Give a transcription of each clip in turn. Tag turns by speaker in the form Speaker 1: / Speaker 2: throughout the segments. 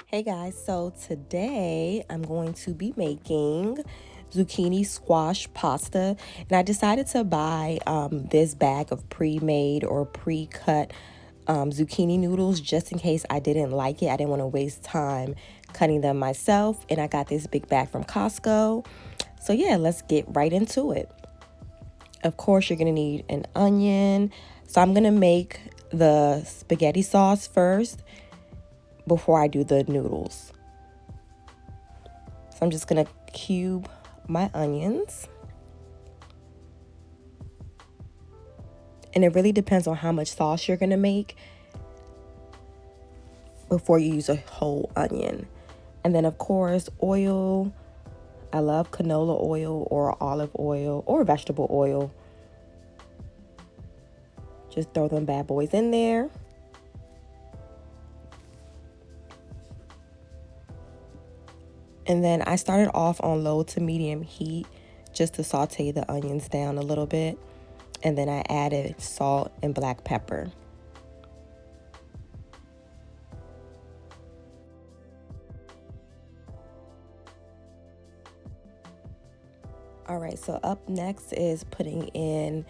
Speaker 1: Hey guys, so today I'm going to be making zucchini squash pasta, and I decided to buy this bag of pre-made or pre-cut zucchini noodles just in case I didn't like it. I didn't want to waste time cutting them myself, and I got this big bag from Costco. So yeah, let's get right into it. Of course, you're gonna need an onion. So I'm gonna make the spaghetti sauce first before I do the noodles. So I'm just going to cube my onions. And it really depends on how much sauce you're going to make before you use a whole onion. And then, of course, oil. I love canola oil or olive oil or vegetable oil. Just throw them bad boys in there. And then I started off on low to medium heat just to saute the onions down a little bit. And then I added salt and black pepper. All right, so up next is putting in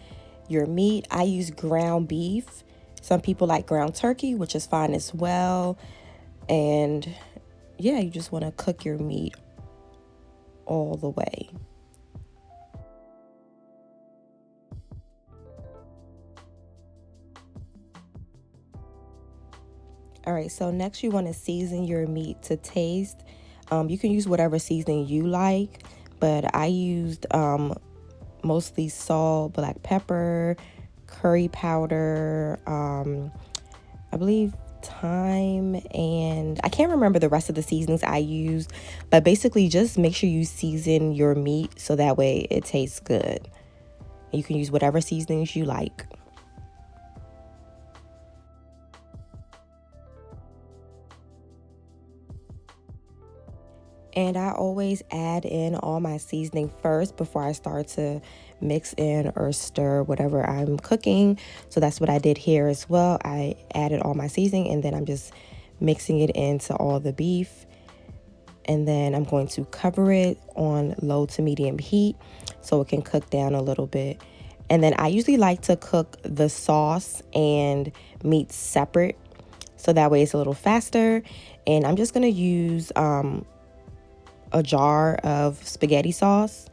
Speaker 1: your meat. I use ground beef. Some people like ground turkey, which is fine as well. And yeah, you just want to cook your meat all the way. All right, so next you want to season your meat to taste. You can use whatever seasoning you like, but I used mostly salt, black pepper, curry powder, I believe thyme, and I can't remember the rest of the seasonings I used, but basically just make sure you season your meat so that way it tastes good. You can use whatever seasonings you like. And I always add in all my seasoning first before I start to mix in or stir whatever I'm cooking. So that's what I did here as well. I added all my seasoning and then I'm just mixing it into all the beef. And then I'm going to cover it on low to medium heat so it can cook down a little bit. And then I usually like to cook the sauce and meat separate so that way it's a little faster. And I'm just going to use a jar of spaghetti sauce.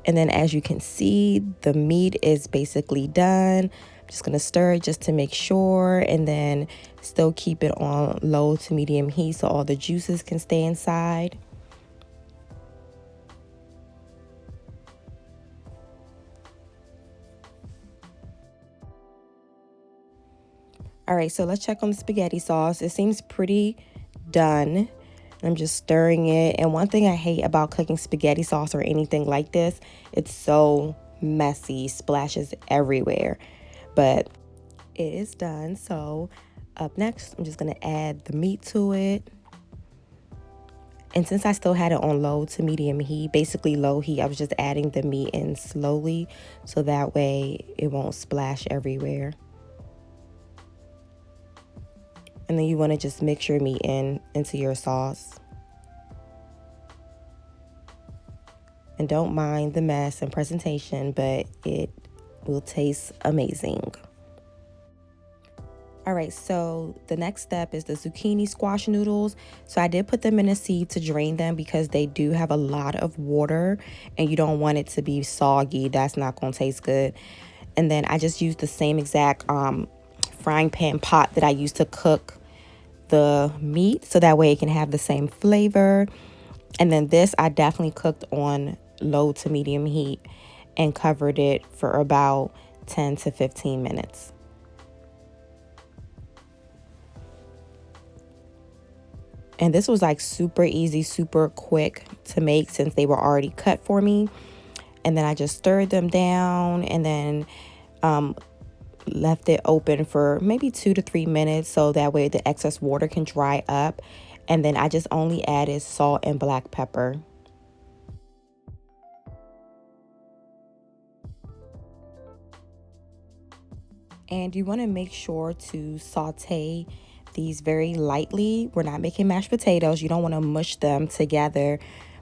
Speaker 1: And then as you can see, the meat is basically done. I'm just gonna stir it just to make sure, and then still keep it on low to medium heat so all the juices can stay inside. All right, so let's check on the spaghetti sauce. It seems pretty done. I'm just stirring it. And one thing I hate about cooking spaghetti sauce or anything like this, it's so messy, splashes everywhere. But it is done. So up next, I'm just going to add the meat to it. And since I still had it on low to medium heat, basically low heat, I was just adding the meat in slowly so that way it won't splash everywhere. And then you want to just mix your meat into your sauce. And don't mind the mess and presentation, but it will taste amazing. All right, so the next step is the zucchini squash noodles. So I did put them in a sieve to drain them because they do have a lot of water and you don't want it to be soggy. That's not going to taste good. And then I just used the same exact frying pan pot that I used to cook the meat so that way it can have the same flavor. And then this I definitely cooked on low to medium heat and covered it for about 10 to 15 minutes. And this was like super easy, super quick to make since they were already cut for me. And then I just stirred them down and then left it open for maybe 2 to 3 minutes so that way the excess water can dry up. And then I just only added salt and black pepper. And you want to make sure to saute these very lightly. We're not making mashed potatoes. You don't want to mush them together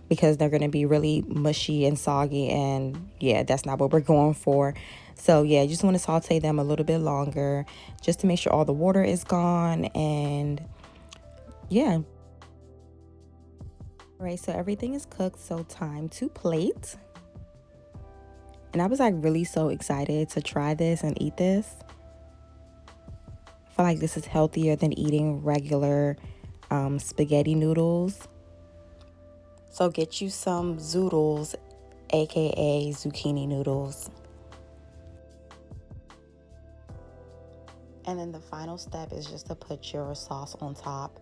Speaker 1: because they're going to be really mushy and soggy, and yeah, that's not what we're going for. So yeah, you just want to saute them a little bit longer just to make sure all the water is gone. And yeah. All right, so everything is cooked, so time to plate. And I was like really so excited to try this and eat this. I feel like this is healthier than eating regular spaghetti noodles. So get you some Zoodles, aka zucchini noodles. And then the final step is just to put your sauce on top.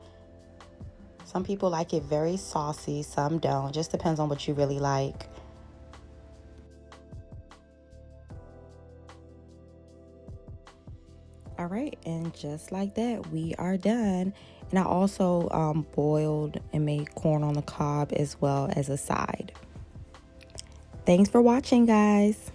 Speaker 1: Some people like it very saucy, some don't. Just depends on what you really like. All right, and just like that, we are done. And I also boiled and made corn on the cob as well as a side. Thanks for watching, guys.